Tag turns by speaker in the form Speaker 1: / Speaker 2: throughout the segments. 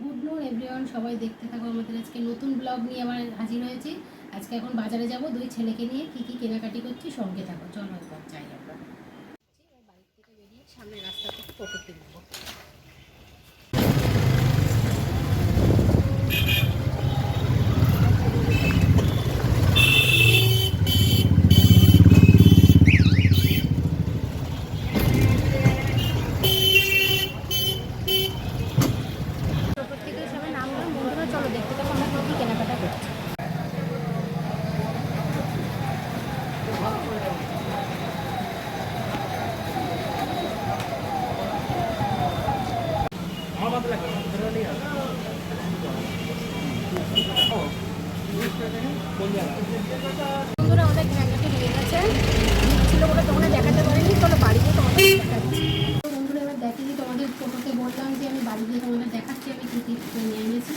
Speaker 1: Good নুন everyone, সবাই দেখতে থাকো আমাদের আজকে নতুন ব্লগ নিয়ে আবার হাজির হয়েছি। আজকে এখন বাজারে যাব, দুই ছেলেকে নিয়ে কি কি কেনাকাটি করছি সঙ্গে থাকো। চলো একবার যাই আমরা। বাড়ির থেকে বেরিয়ে সামনে রাস্তা থেকে টোটো তুলবো। টোটোর থেকে সবাই নামলাম। বন্ধুরা চলো দেখতে থাকো আমরা কি কি কেনাকাটা করছি। বন্ধুরা আমাদের কেনাকাটি হয়ে গেছে, ছিল বলে তোমাদের দেখাতে পারিনি। চলো বাড়ি গিয়ে তোমাদের দেখাচ্ছি। বন্ধুরা এবার দেখি, তোমাদের টোটোতে বললাম যে আমি বাড়ি গিয়ে তোমাদের দেখাচ্ছি আমি কী কী নিয়ে এনেছি।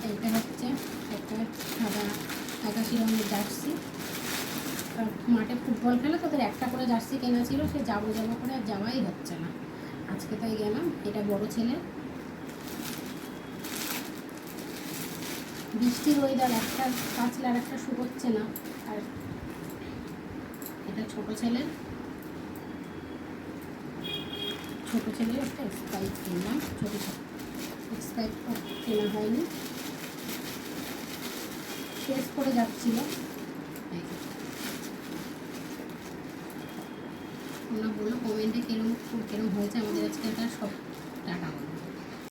Speaker 1: এইটা হচ্ছে একটা সাদা আকাশি রঙের জার্সি। মাঠে ফুটবল খেলে তোদের একটা করে জার্সি কেনা ছিল, সে যাবো যাবো করে আর যাওয়াই হচ্ছে না। আজকে তাই গেলাম। এটা বড় ছেলে, বৃষ্টির ওয়েদার, একটা কাচলে আর একটা শুকোচ্ছে না। আর এটা ছোট ছেলের একটা স্পাইক কিনলাম। ছোটো স্পাইক কেনা হয়নি, শেষ করে যাচ্ছিল। তোমরা বলো কমেন্টে কিরম হয়েছে আমাদের আজকে একটা